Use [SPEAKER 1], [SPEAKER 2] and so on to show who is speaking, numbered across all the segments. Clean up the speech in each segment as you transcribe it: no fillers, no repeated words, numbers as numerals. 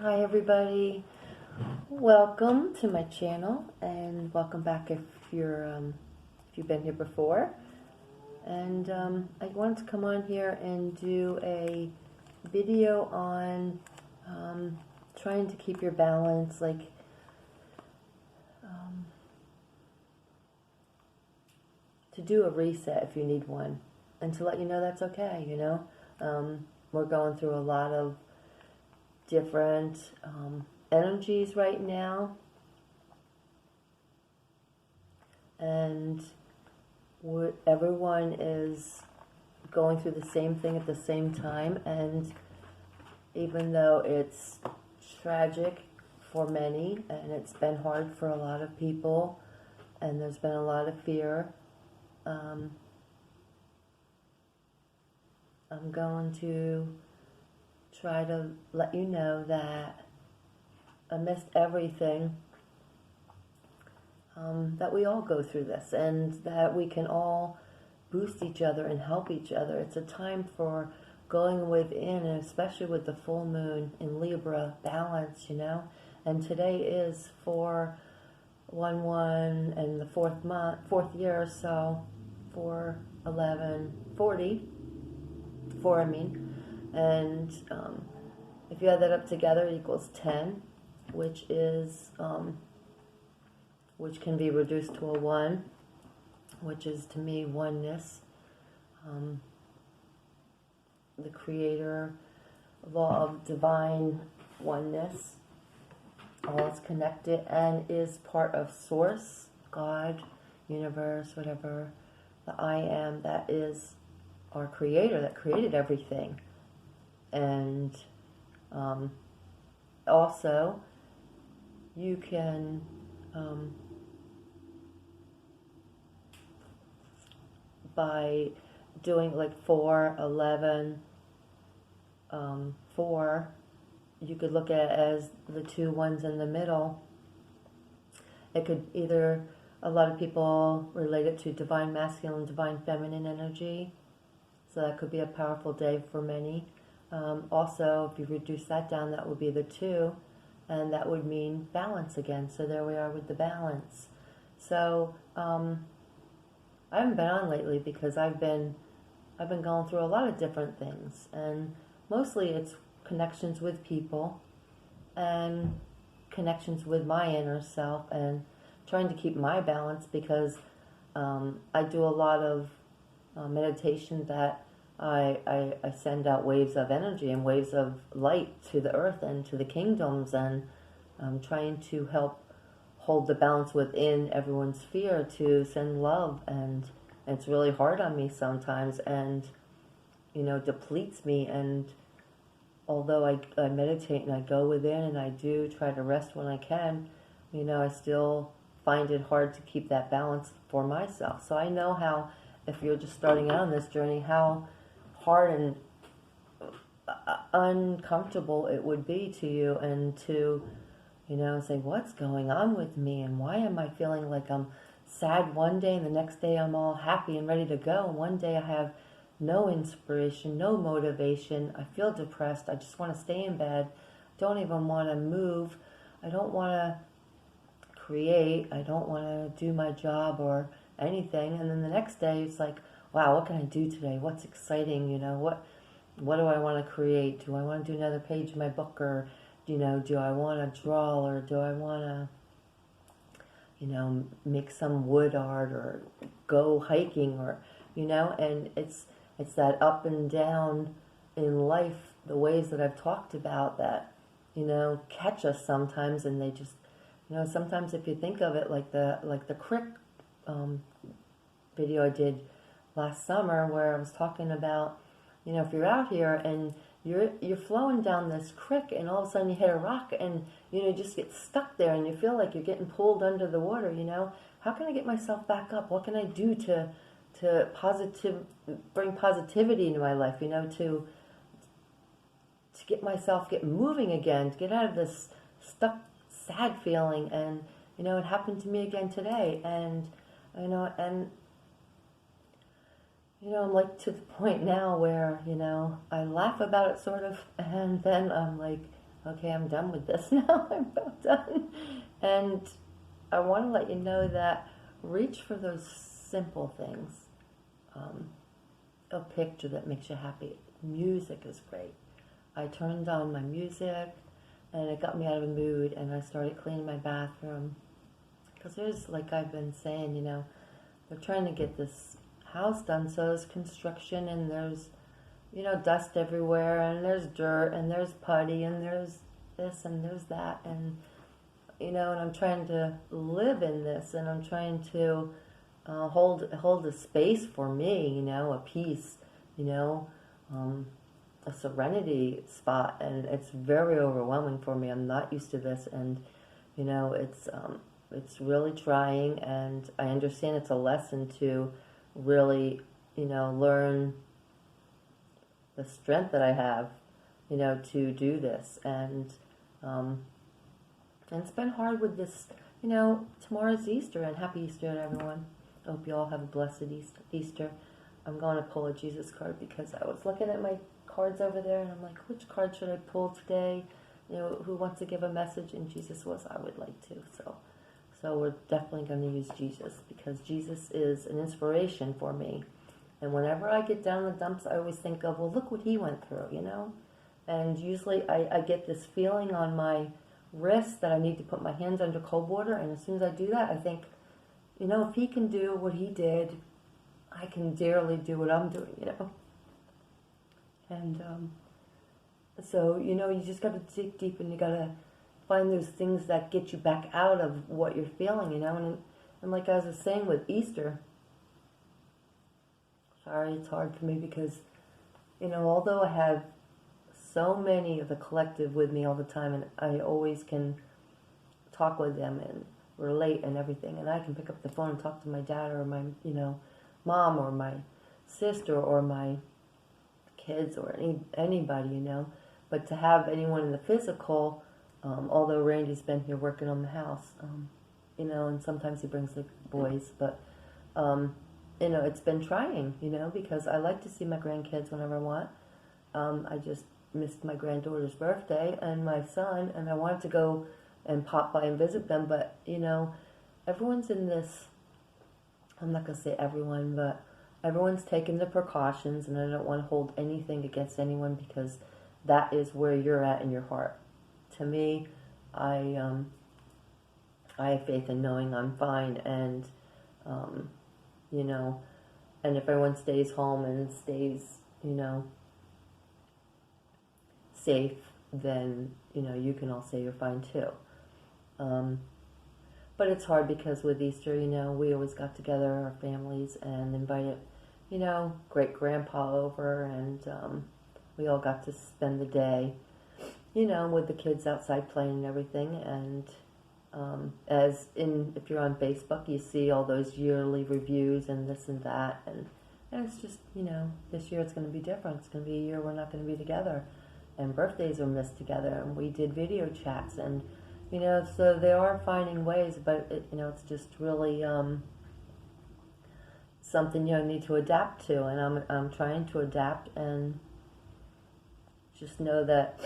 [SPEAKER 1] Hi everybody, welcome to my channel and welcome back if you've been here before. And I wanted to come on here and do a video on trying to keep your balance, to do a reset if you need one, and to let you know that's okay. We're going through a lot of different energies right now, and everyone is going through the same thing at the same time. And even though it's tragic for many and it's been hard for a lot of people and there's been a lot of fear, I'm going to try to let you know that amidst everything, that we all go through this and that we can all boost each other and help each other. It's a time for going within, and especially with the full moon in Libra, balance, and today is 4/11 and the fourth year, so 4/11/40, and if you add that up together, it equals 10, which can be reduced to a 1, which is to me oneness. The creator, law of divine oneness, all is connected and is part of source, God, universe, whatever. The I am, that is our creator that created everything. And also you can by doing like 4/11, 4, you could look at it as the two ones in the middle. It could either, a lot of people relate it to divine masculine, divine feminine energy, so that could be a powerful day for many. Also, if you reduce that down, that would be the 2, and that would mean balance again. So there we are with the balance. So I haven't been on lately because I've been going through a lot of different things, and mostly it's connections with people and connections with my inner self and trying to keep my balance, because I do a lot of meditation that I send out waves of energy and waves of light to the earth and to the kingdoms, and I'm trying to help hold the balance within everyone's sphere to send love. And it's really hard on me sometimes, and depletes me. And although I meditate and I go within and I do try to rest when I can, I still find it hard to keep that balance for myself. So I know how, if you're just starting out on this journey, how hard and uncomfortable it would be to you, and to say, what's going on with me, and why am I feeling like I'm sad one day and the next day I'm all happy and ready to go, and one day I have no inspiration, no motivation, I feel depressed, I just want to stay in bed, don't even want to move, I don't want to create, I don't want to do my job or anything. And then the next day it's like, wow, what can I do today? What's exciting? What do I want to create? Do I want to do another page in my book, or do I want to draw, or do I want to make some wood art, or go hiking, or and it's that up and down in life, the ways that I've talked about that catch us sometimes. And they just sometimes, if you think of it like the crick video I did last summer, where I was talking about, if you're out here and you're flowing down this creek, and all of a sudden you hit a rock, and you just get stuck there, and you feel like you're getting pulled under the water. How can I get myself back up? What can I do to bring positivity into my life? To get myself moving again, to get out of this stuck, sad feeling. And it happened to me again today, and I'm like to the point now where I laugh about it sort of, and then I'm like, okay, I'm done with this now. I'm about done. And I want to let you know that reach for those simple things. A picture that makes you happy. Music is great. I turned on my music and it got me out of the mood, and I started cleaning my bathroom. Because there's, like I've been saying, they're trying to get this house done, so there's construction and there's, dust everywhere, and there's dirt, and there's putty, and there's this, and there's that, and, and I'm trying to live in this, and I'm trying to hold a space for me, a peace, a serenity spot, and it's very overwhelming for me. I'm not used to this, and, it's really trying, and I understand it's a lesson to really, learn the strength that I have, to do this. And it's been hard with this, tomorrow's Easter, and happy Easter to everyone. I hope you all have a blessed Easter. I'm going to pull a Jesus card because I was looking at my cards over there, and I'm like, which card should I pull today? Who wants to give a message? And Jesus was, I would like to. So we're definitely going to use Jesus, because Jesus is an inspiration for me. And whenever I get down in the dumps, I always think of, well, look what he went through, And usually I get this feeling on my wrist that I need to put my hands under cold water. And as soon as I do that, I think, if he can do what he did, I can dearly do what I'm doing, And so, you just got to dig deep, and you got to find those things that get you back out of what you're feeling, And like I was saying with Easter, sorry, it's hard for me because, although I have so many of the collective with me all the time, and I always can talk with them and relate and everything, and I can pick up the phone and talk to my dad or my, mom or my sister or my kids or anybody, but to have anyone in the physical, although Randy's been here working on the house, and sometimes he brings the boys, but, it's been trying, because I like to see my grandkids whenever I want. I just missed my granddaughter's birthday and my son, and I wanted to go and pop by and visit them, but, everyone's in this, I'm not going to say everyone, but everyone's taking the precautions, and I don't want to hold anything against anyone, because that is where you're at in your heart. To me, I have faith in knowing I'm fine, and, and if everyone stays home and stays, safe, then, you can all say you're fine too. But it's hard because with Easter, we always got together, our families, and invited, great-grandpa over, and we all got to spend the day, with the kids outside playing and everything. And if you're on Facebook, you see all those yearly reviews and this and that, and it's just, this year it's going to be different. It's going to be a year we're not going to be together, and birthdays are missed together, and we did video chats, and so they are finding ways, but it's just really something you need to adapt to, and I'm trying to adapt, and just know that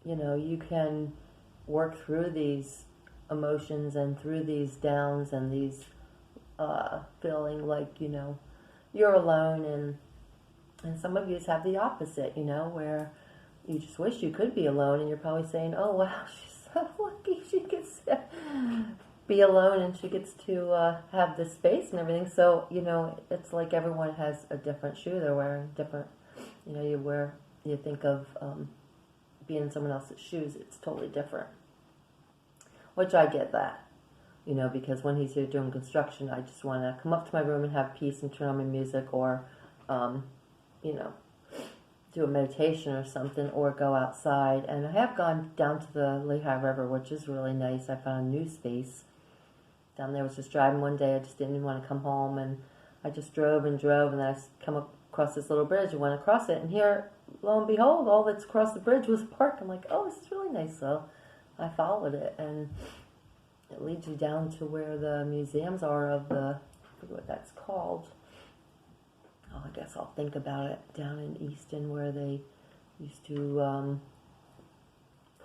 [SPEAKER 1] you can work through these emotions and through these downs and these feeling like you're alone, and some of you have the opposite, where you just wish you could be alone, and you're probably saying, oh wow, she's so lucky she gets to be alone and she gets to have this space and everything. So it's like everyone has a different shoe they're wearing, different, you think of being in someone else's shoes, it's totally different, which I get that, because when he's here doing construction, I just want to come up to my room and have peace and turn on my music, or do a meditation or something, or go outside. And I have gone down to the Lehigh River, which is really nice. I found a new space down there. I was just driving one day. I just didn't want to come home, and I just drove and drove, and then I come across this little bridge and went across it, and here, lo and behold, all that's across the bridge was a park. I'm like, oh, this is really nice. So I followed it, and it leads you down to where the museums are of I forget what that's called. oh, I guess I'll think about it, down in Easton where they used to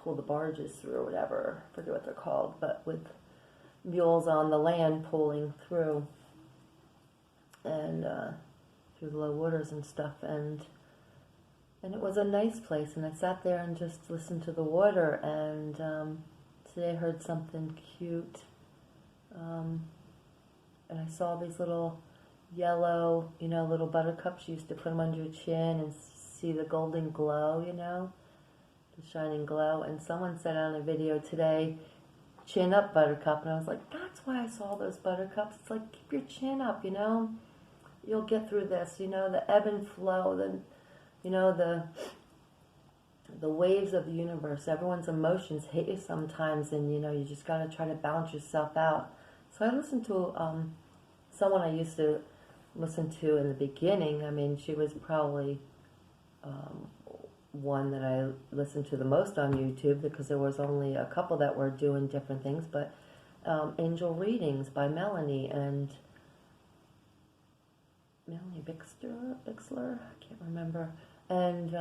[SPEAKER 1] pull the barges through or whatever. I forget what they're called, but with mules on the land pulling through and through the low waters and stuff, and it was a nice place, and I sat there and just listened to the water, and today I heard something cute, and I saw these little yellow, little buttercups. You used to put them under your chin and see the golden glow, the shining glow, and someone said on a video today, chin up, buttercup, and I was like, that's why I saw those buttercups. It's like, keep your chin up, you'll get through this, the ebb and flow, the waves of the universe. Everyone's emotions hit you sometimes, and you just got to try to balance yourself out. So I listened to someone I used to listen to in the beginning. I mean, she was probably one that I listened to the most on YouTube, because there was only a couple that were doing different things, but Angel Readings by Melanie Bixler, I can't remember, and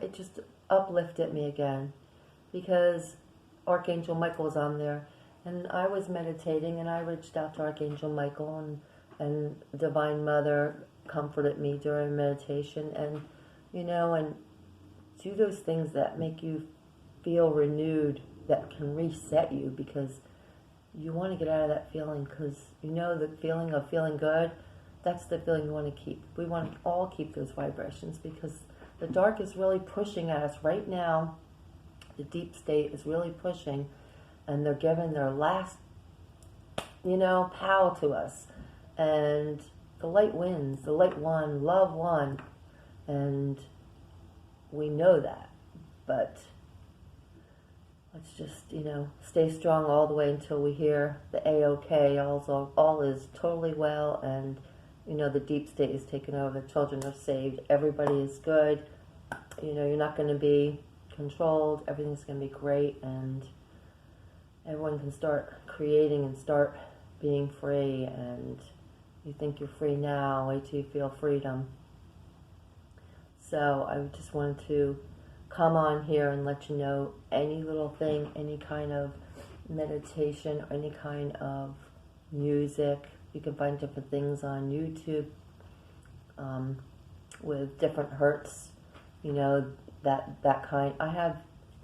[SPEAKER 1] it just uplifted me again, because Archangel Michael was on there, and I was meditating, and I reached out to Archangel Michael, and Divine Mother comforted me during meditation, and and do those things that make you feel renewed, that can reset you, because you want to get out of that feeling, because the feeling of feeling good, that's the feeling you want to keep. We want to all keep those vibrations, because the dark is really pushing at us right now. The deep state is really pushing, and they're giving their last, pow to us. And the light wins. The light won. Love won. And we know that. But let's just, stay strong all the way until we hear the A-OK. All is totally well, and, the deep state is taken over. The children are saved. Everybody is good. You're not going to be controlled. Everything's going to be great, and everyone can start creating and start being free, and you think you're free now, wait till you feel freedom. So I just wanted to come on here and let you know any little thing, any kind of meditation, any kind of music. You can find different things on YouTube with different hertz, that kind. I have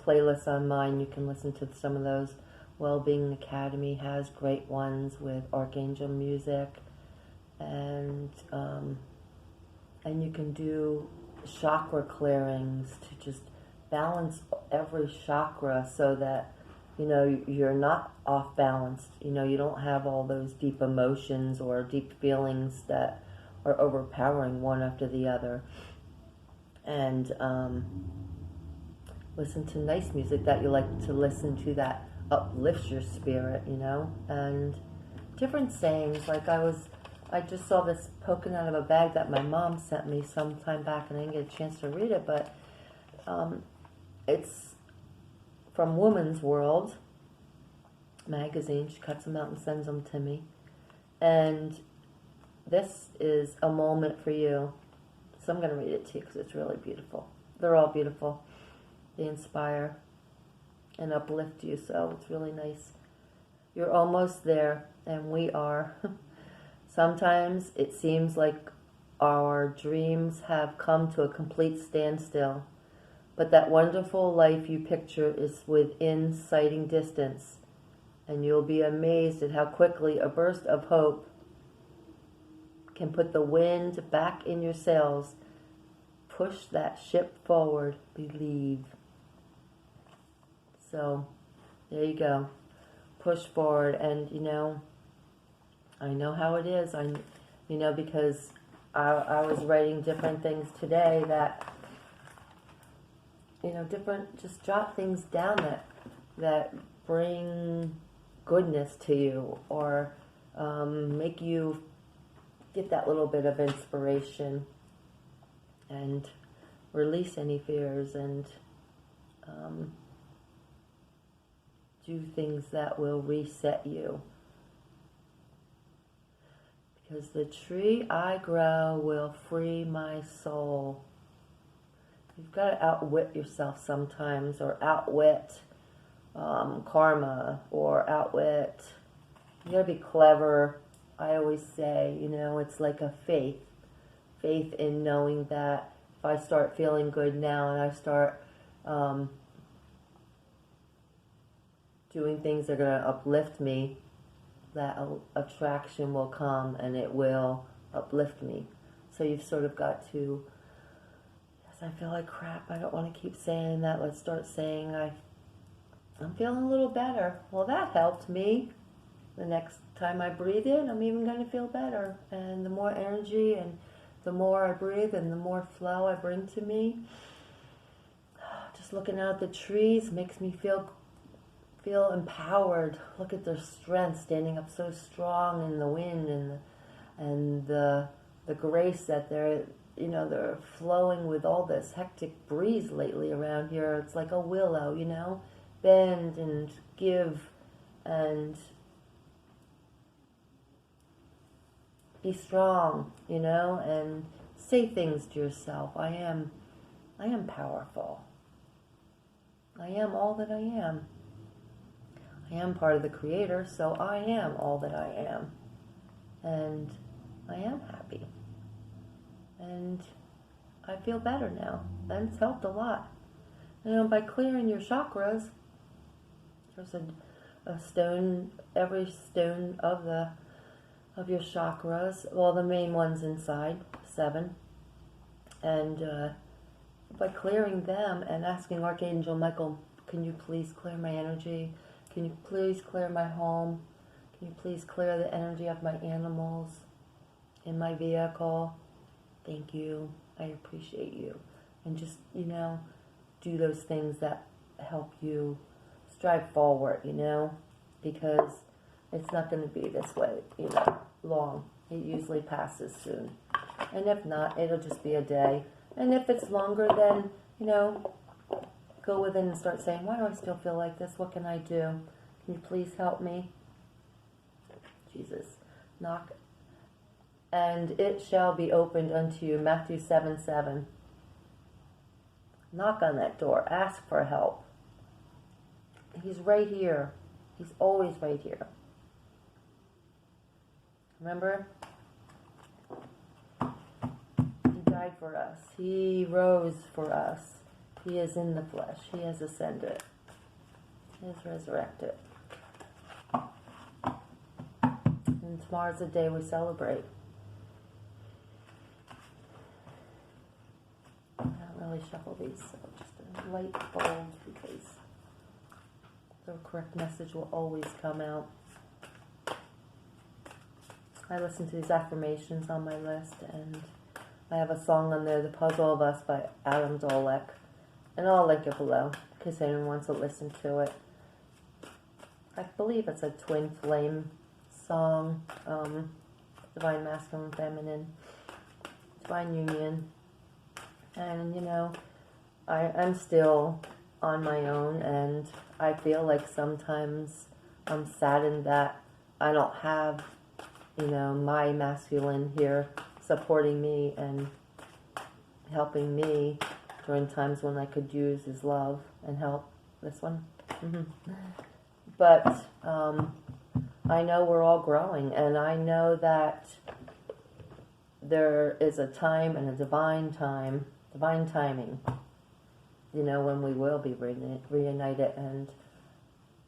[SPEAKER 1] playlists on mine. You can listen to some of those. Wellbeing Academy has great ones with Archangel music, and you can do chakra clearings to just balance every chakra, so that you're not off balanced. You don't have all those deep emotions or deep feelings that are overpowering one after the other. And listen to nice music that you like to listen to, that uplifts your spirit, and different sayings. Like I just saw this poking out of a bag that my mom sent me some time back, and I didn't get a chance to read it, but it's from Woman's World magazine. She cuts them out and sends them to me, and this is a moment for you. So I'm going to read it to you, because it's really beautiful. They're all beautiful. They inspire and uplift you, so it's really nice. You're almost there, and we are. Sometimes it seems like our dreams have come to a complete standstill, but that wonderful life you picture is within sighting distance, and you'll be amazed at how quickly a burst of hope can put the wind back in your sails. Push that ship forward. Believe. So, there you go. Push forward, and I know how it is. Because I was writing different things today that, just jot things down that bring goodness to you, or make you get that little bit of inspiration, and release any fears, and do things that will reset you. because the tree I grow will free my soul. You've got to outwit yourself sometimes, or outwit karma, or outwit. You got to be clever. I always say, it's like a faith in knowing that if I start feeling good now and I start doing things that are going to uplift me, that attraction will come and it will uplift me. So you've sort of got to, yes, I feel like crap, I don't want to keep saying that, let's start saying I'm feeling a little better. Well, that helped me. The next time I breathe in, I'm even going to feel better. And the more energy and the more I breathe and the more flow I bring to me, just looking out at the trees makes me feel empowered. Look at their strength, standing up so strong in the wind, and the grace that they're flowing with all this hectic breeze lately around here. It's like a willow, bend and give and be strong, and say things to yourself. I am powerful. I am all that I am. I am part of the Creator, so I am all that I am. And I am happy. And I feel better now. And it's helped a lot. By clearing your chakras, there's a stone, every stone of your chakras, well, the main ones inside, 7. And by clearing them and asking Archangel Michael, can you please clear my energy? Can you please clear my home? Can you please clear the energy of my animals in my vehicle? Thank you. I appreciate you. And just, do those things that help you strive forward, because it's not going to be this way, long. It usually passes soon. And if not, it'll just be a day. And if it's longer, then, go within and start saying, why do I still feel like this? What can I do? Can you please help me? Jesus. Knock. And it shall be opened unto you. Matthew 7:7. Knock on that door. Ask for help. He's right here. He's always right here. Remember? He died for us. He rose for us. He is in the flesh. He has ascended. He has resurrected. And tomorrow's the day we celebrate. I don't really shuffle these, so just a light fold because the correct message will always come out. I listen to these affirmations on my list, and I have a song on there, The Puzzle of Us by Adam Dolek. And I'll link it below, in case anyone wants to listen to it. I believe it's a twin flame song. Divine Masculine, Feminine. Divine Union. And, I'm still on my own, and I feel like sometimes I'm saddened that I don't have, my masculine here supporting me and helping me during times when I could use his love and help. This one. But I know we're all growing, and I know that there is a time and a divine timing, when we will be reunited. And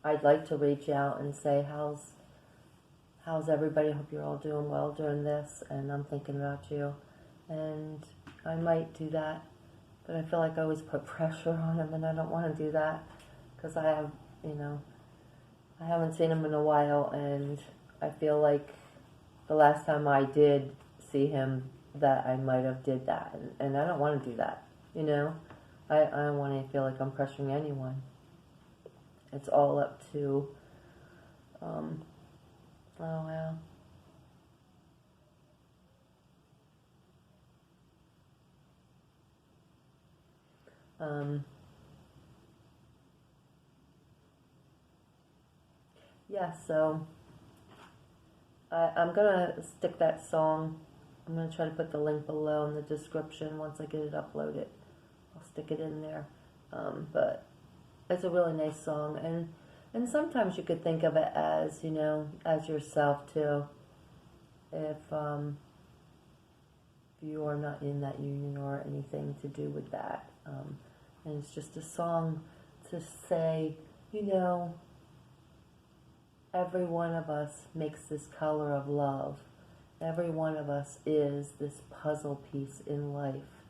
[SPEAKER 1] I'd like to reach out and say, how's everybody? Hope you're all doing well during this, and I'm thinking about you. And I might do that, but I feel like I always put pressure on him, and I don't want to do that because I have, I haven't seen him in a while, and I feel like the last time I did see him that I might have did that, and I don't want to do that, I don't want to feel like I'm pressuring anyone. It's all up to, oh wow. Yeah, so I'm going to stick that song. I'm going to try to put the link below in the description once I get it uploaded. I'll stick it in there. But it's a really nice song. And sometimes you could think of it as, as yourself too. If you are not in that union or anything to do with that. And it's just a song to say, every one of us makes this color of love. Every one of us is this puzzle piece in life.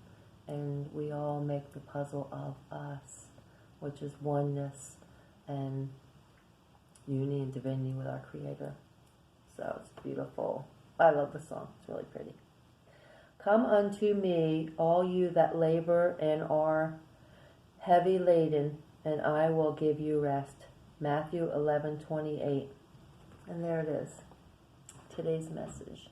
[SPEAKER 1] And we all make the puzzle of us, which is oneness and unity and divinity with our Creator. So it's beautiful. I love the song. It's really pretty. Come unto me, all you that labor and are heavy laden, and I will give you rest. Matthew 11:28. And there it is. Today's message.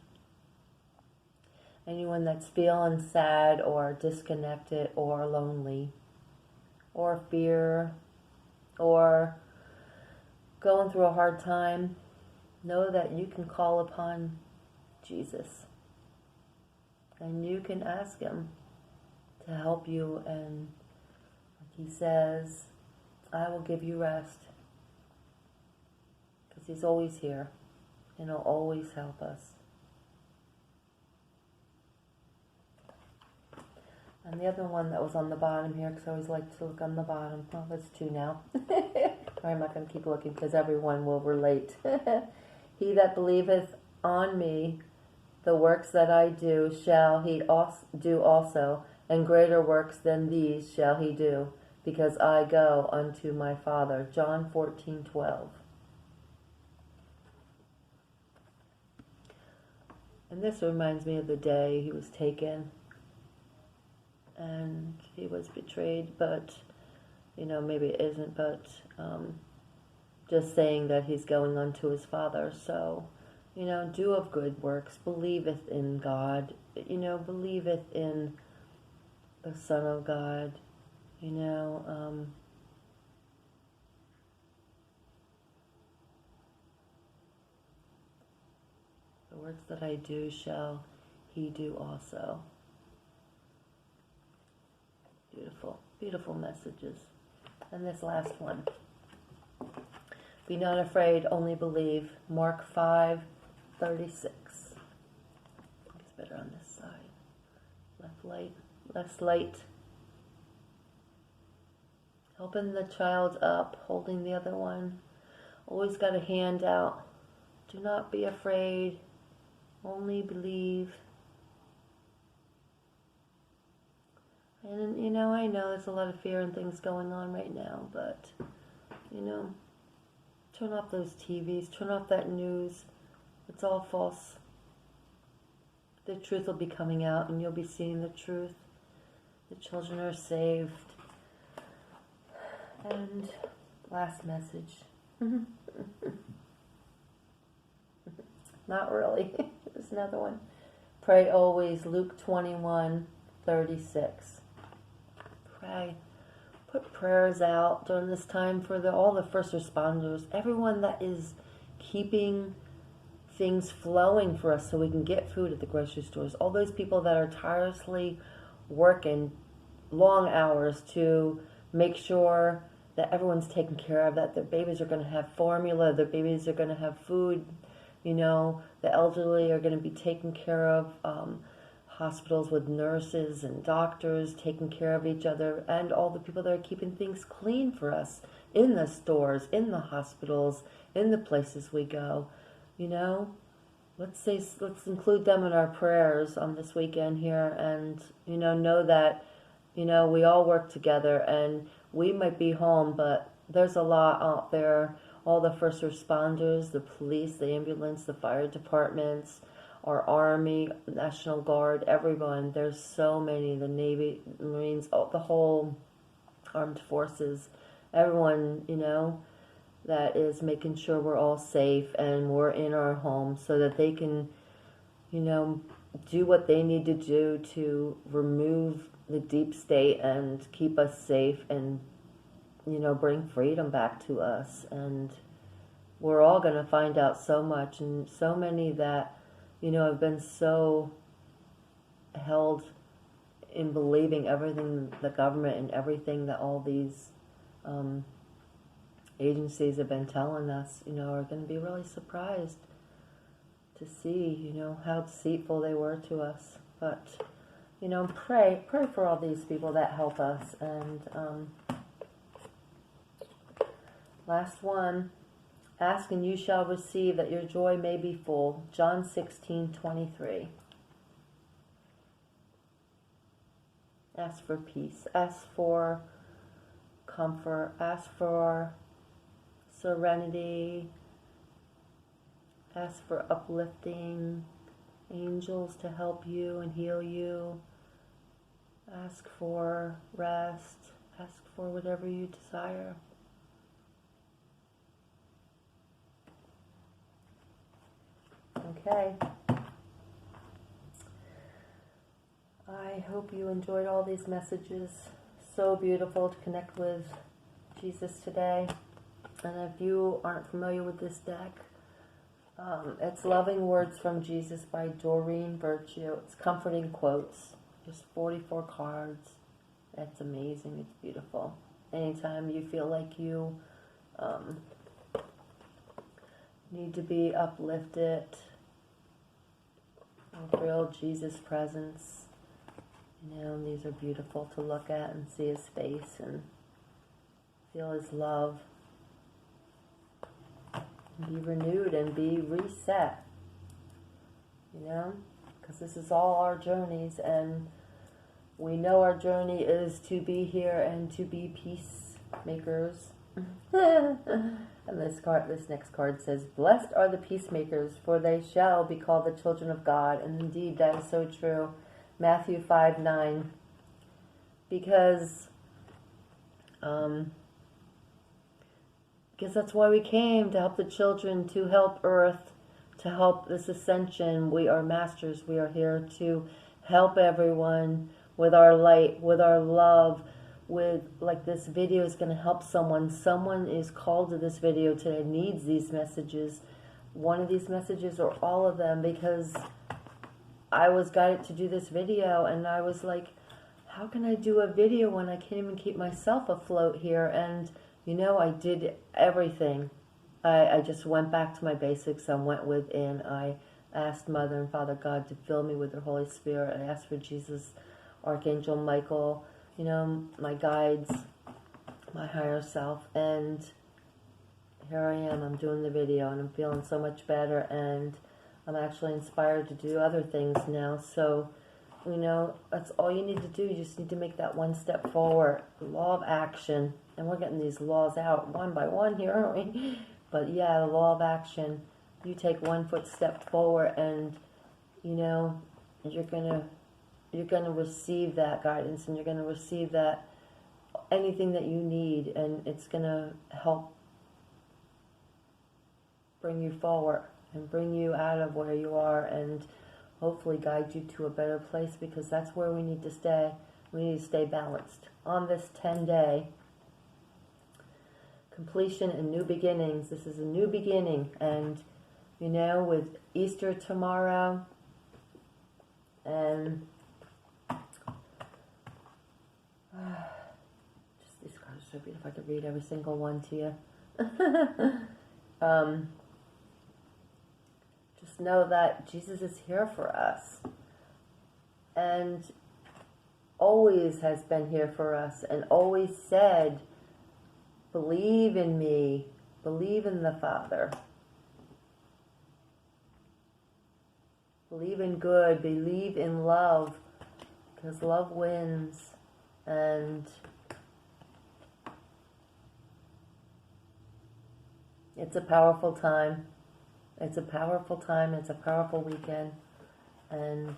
[SPEAKER 1] Anyone that's feeling sad or disconnected or lonely or fear or going through a hard time, know that you can call upon Jesus. And you can ask Him to help you. And He says, I will give you rest. Because He's always here. And He'll always help us. And the other one that was on the bottom here, because I always like to look on the bottom. Well, there's two now. I'm not going to keep looking because everyone will relate. He that believeth on me, the works that I do shall he do also, and greater works than these shall he do, because I go unto my Father. John 14:12. And this reminds me of the day He was taken. And He was betrayed, but, maybe it isn't, but just saying that He's going unto His Father. So, do of good works, believeth in God, believeth in the Son of God, the works that I do shall He do also. Beautiful, beautiful messages. And this last one. Be not afraid, only believe. Mark 5:36. It's better on this side. Less light. Helping the child up, holding the other one. Always got a hand out. Do not be afraid, only believe. And, I know there's a lot of fear and things going on right now, but, turn off those TVs, turn off that news. It's all false. The truth will be coming out, and you'll be seeing the truth. The children are saved. And last message. Not really. There's another one. Pray always, Luke 21:36. Pray. Put prayers out during this time for all the first responders, everyone that is keeping things flowing for us so we can get food at the grocery stores, all those people that are tirelessly working long hours to make sure that everyone's taken care of, that their babies are going to have formula, their babies are going to have food, the elderly are going to be taken care of, hospitals with nurses and doctors taking care of each other, and all the people that are keeping things clean for us in the stores, in the hospitals, in the places we go. Let's include them in our prayers on this weekend here, and know that we all work together, and we might be home, but there's a lot out there. All the first responders, the police, the ambulance, the fire departments, our Army, National Guard, everyone. There's so many, the Navy, Marines, the whole armed forces, everyone, that is making sure we're all safe and we're in our homes so that they can, do what they need to do to remove the deep state and keep us safe and, bring freedom back to us. And, we're all going to find out so much, and so many that, have been so held in believing everything the government and everything that all these agencies have been telling us, are going to be really surprised to see, how deceitful they were to us. But, pray for all these people that help us. And last one, ask and you shall receive that your joy may be full. John 16:23. Ask for peace. Ask for comfort. Ask for serenity. Ask for uplifting angels to help you and heal you. Ask for rest. Ask for whatever you desire. Okay. I hope you enjoyed all these messages. So beautiful to connect with Jesus today. And if you aren't familiar with this deck, it's Loving Words from Jesus by Doreen Virtue. It's comforting quotes. There's 44 cards. It's amazing. It's beautiful. Anytime you feel like you need to be uplifted, and feel Jesus' presence, these are beautiful to look at and see his face and feel his love. Be renewed and be reset, because this is all our journeys, and we know our journey is to be here and to be peacemakers. And this next card says, blessed are the peacemakers, for they shall be called the children of God. And indeed, that is so true. Matthew 5:9. Because that's why we came, to help the children, to help Earth, to help this ascension. We are masters. We are here to help everyone with our light, with our love, with, like, this video is going to help someone. Someone is called to this video today, needs these messages. One of these messages, or all of them, because I was guided to do this video, and I was like, how can I do a video when I can't even keep myself afloat here? And I did everything. I just went back to my basics. I went within. I asked Mother and Father God to fill me with their Holy Spirit. I asked for Jesus, Archangel Michael, my guides, my higher self. And here I am. I'm doing the video, and I'm feeling so much better. And I'm actually inspired to do other things now. So, that's all you need to do. You just need to make that one step forward. Law of action. And we're getting these laws out one by one here, aren't we? But yeah, the law of action. You take 1 foot step forward, and you're gonna receive that guidance, and you're gonna receive that anything that you need, and it's gonna help bring you forward and bring you out of where you are, and hopefully guide you to a better place, because that's where we need to stay. We need to stay balanced on this 10-day completion and new beginnings. This is a new beginning, and with Easter tomorrow, and just these cards are so beautiful. If I could read every single one to you. Just know that Jesus is here for us, and always has been here for us, and always said, believe in me, believe in the Father, believe in good, believe in love, because love wins. And it's a powerful time. It's a powerful time. It's a powerful weekend. And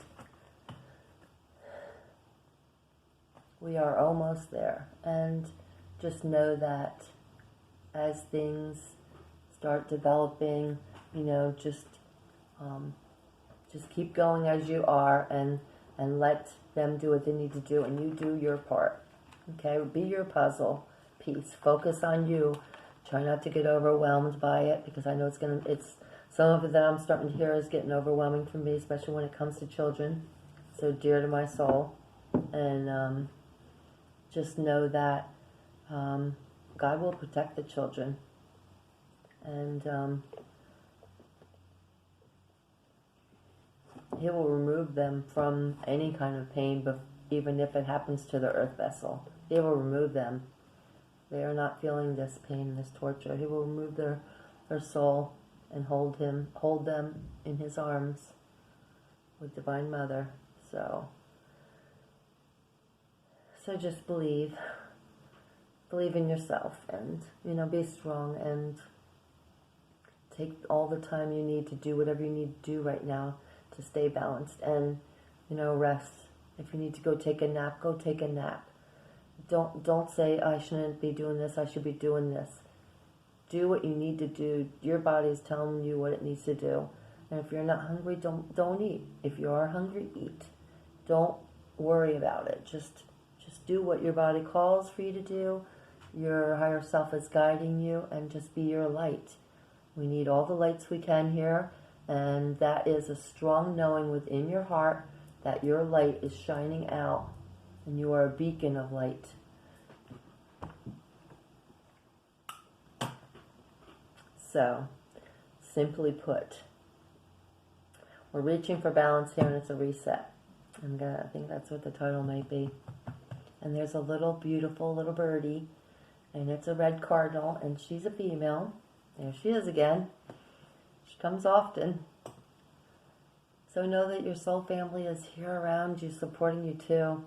[SPEAKER 1] we are almost there. And just know that as things start developing, just keep going as you are, and let them do what they need to do, and you do your part. Okay, be your puzzle piece. Focus on you. Try not to get overwhelmed by it, because I know it's some of it that I'm starting to hear is getting overwhelming for me, especially when it comes to children, so dear to my soul. And just know that God will protect the children, and He will remove them from any kind of pain, but even if it happens to the earth vessel, He will remove them. They are not feeling this pain, this torture. He will remove their soul and hold them in His arms with Divine Mother. So just believe in yourself, and be strong, and take all the time you need to do whatever you need to do right now to stay balanced, and rest. If you need to go take a nap, go take a nap. Don't say, I shouldn't be doing this, I should be doing this. Do what you need to do. Your body's telling you what it needs to do. And if you're not hungry, don't eat. If you are hungry, eat. Don't worry about it. Just do what your body calls for you to do. Your higher self is guiding you, and just be your light. We need all the lights we can here, and that is a strong knowing within your heart that your light is shining out, and you are a beacon of light. So, simply put, we're reaching for balance here, and it's a reset. I think that's what the title might be. And there's a little beautiful little birdie, and it's a red cardinal, and she's a female. There she is again. She comes often. So know that your soul family is here around you, supporting you too.